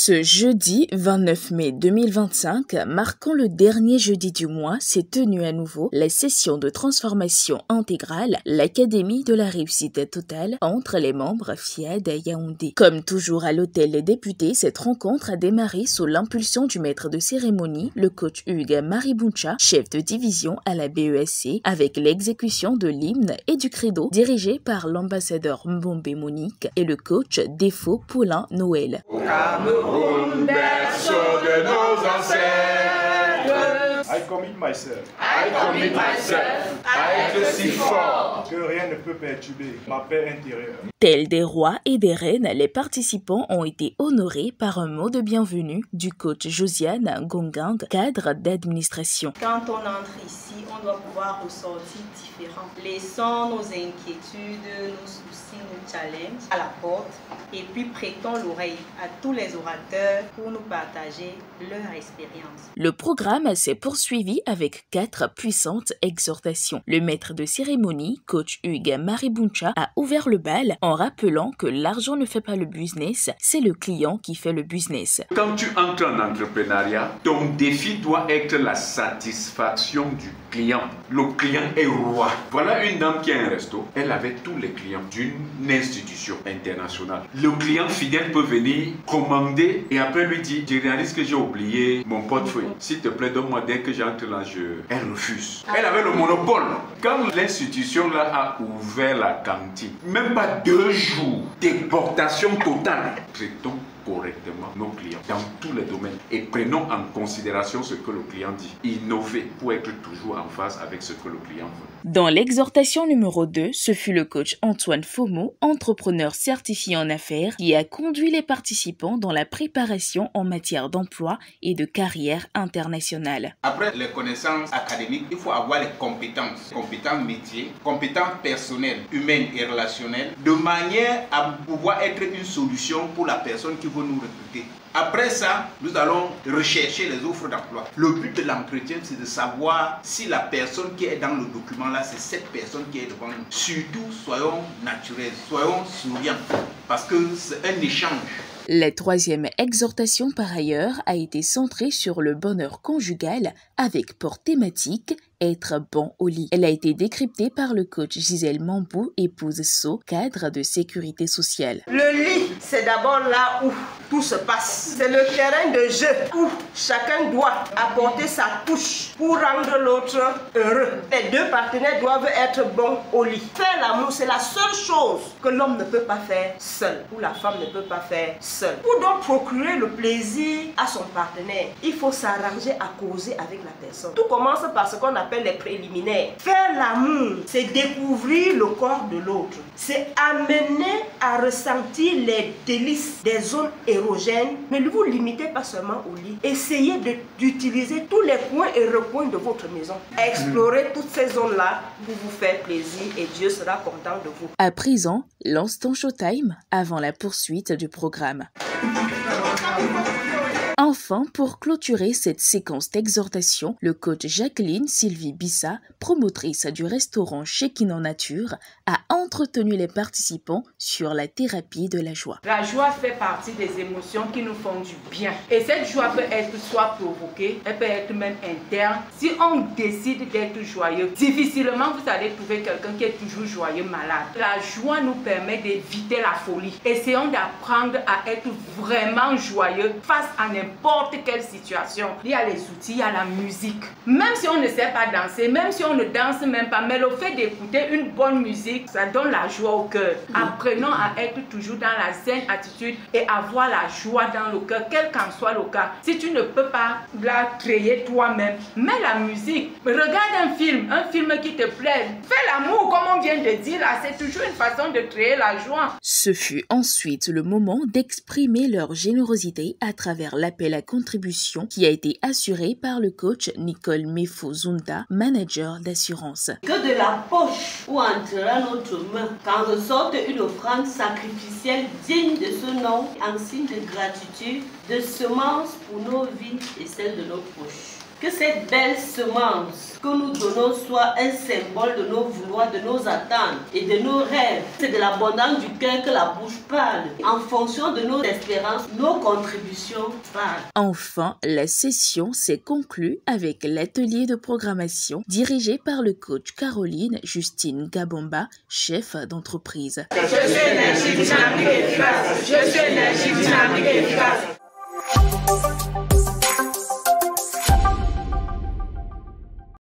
Ce jeudi 29 mai 2025, marquant le dernier jeudi du mois, s'est tenue à nouveau la session de transformation intégrale, l'Académie de la réussite totale entre les membres FIAD à Yaoundé. Comme toujours à l'hôtel des députés, cette rencontre a démarré sous l'impulsion du maître de cérémonie, le coach Hugues Maribuncha, chef de division à la BESC, avec l'exécution de l'hymne et du credo dirigé par l'ambassadeur Mbombe Monique et le coach Défaut Paulin Noël. Berceau de nos ancêtres. I commit myself à être si fort que rien ne peut perturber ma paix intérieure. Tels des rois et des reines, les participants ont été honorés par un mot de bienvenue du coach Josiane Gongang, cadre d'administration. Quand on entre ici, on doit pouvoir ressortir différent. Laissons nos inquiétudes, nos soucis, nos challenges à la porte et puis prêtons l'oreille à tous les orateurs pour nous partager leur expérience. Le programme s'est poursuivi avec 4 puissantes exhortations. Le maître de cérémonie, coach Hugues Maribuncha, a ouvert le bal en rappelant que l'argent ne fait pas le business, c'est le client qui fait le business. Quand tu entres en entrepreneuriat, ton défi doit être la satisfaction du client. Le client est roi. Voilà une dame qui a un resto. Elle avait tous les clients d'une institution internationale. Le client fidèle peut venir commander et après lui dire « Je réalise que j'ai oublié mon portefeuille. S'il te plaît, donne-moi dès que j'entre là, Elle refuse. Elle avait le monopole. Quand l'institution là a ouvert la cantine, même pas 2 jours, déportation totale. Traitons correctement nos clients dans tous les domaines et prenons en considération ce que le client dit. Innover pour être toujours en phase avec ce que le client veut. Dans l'exhortation numéro 2, ce fut le coach Antoine Fomo, entrepreneur certifié en affaires, qui a conduit les participants dans la préparation en matière d'emploi et de carrière internationale. Après les connaissances académiques, il faut avoir les compétences métiers, compétences personnelles, humaines et relationnelles, de manière à pouvoir être une solution pour la personne qui veut nous recruter. Après ça, nous allons rechercher les offres d'emploi. Le but de l'entretien, c'est de savoir si la personne qui est dans le document là, c'est cette personne qui est devant nous. Surtout, soyons naturels, soyons souriants, parce que c'est un échange. La 3e exhortation, par ailleurs, a été centrée sur le bonheur conjugal avec pour thématique « Être bon au lit ». Elle a été décryptée par le coach Gisèle Mambou, épouse So, cadre de sécurité sociale. Le lit, c'est d'abord là où tout se passe. C'est le terrain de jeu où chacun doit apporter sa touche pour rendre l'autre heureux. Les 2 partenaires doivent être bons au lit. Faire l'amour, c'est la seule chose que l'homme ne peut pas faire seul, ou la femme ne peut pas faire seul. Pour donc procurer le plaisir à son partenaire, il faut s'arranger à causer avec la personne. Tout commence par ce qu'on appelle les préliminaires. Faire l'amour, c'est découvrir le corps de l'autre. C'est amener à ressentir les délices des zones érogènes. Mais ne vous limitez pas seulement au lit. Essayez d'utiliser tous les coins et recoins de votre maison. Explorez toutes ces zones-là pour vous faire plaisir et Dieu sera content de vous. À présent, l'instant showtime avant la poursuite du programme. Enfin, pour clôturer cette séquence d'exhortation, le coach Jacqueline Sylvie Bissa, promotrice du restaurant Check-in en nature, a entretenu les participants sur la thérapie de la joie. La joie fait partie des émotions qui nous font du bien. Et cette joie peut être soit provoquée, elle peut être même interne. Si on décide d'être joyeux, difficilement vous allez trouver quelqu'un qui est toujours joyeux malade. La joie nous permet d'éviter la folie. Essayons d'apprendre à être vraiment joyeux face à n'importe quelle situation. Il y a les outils, il y a la musique. Même si on ne sait pas danser, même si on ne danse même pas, mais le fait d'écouter une bonne musique, ça donne la joie au cœur. Apprenons à être toujours dans la zen attitude et avoir la joie dans le cœur, quel qu'en soit le cas. Si tu ne peux pas la créer toi-même, mets la musique. Regarde un film qui te plaît. Fais l'amour, comme on vient de dire là, c'est toujours une façon de créer la joie. Ce fut ensuite le moment d'exprimer leur générosité à travers l'appel à contribution qui a été assuré par le coach Nicole Mefo-Zunda, manager d'assurance. Que de la poche où entrera notre main qu'en ressorte une offrande sacrificielle digne de ce nom en signe de gratitude, de semence pour nos vies et celles de nos proches. Que cette belle semence que nous donnons soit un symbole de nos vouloirs, de nos attentes et de nos rêves. C'est de l'abondance du cœur que la bouche parle. En fonction de nos espérances, nos contributions parlent. Enfin, la session s'est conclue avec l'atelier de programmation dirigé par le coach Caroline Justine Gabomba, chef d'entreprise. Je suis énergique, dynamique et efficace. Je suis énergique, dynamique et efficace.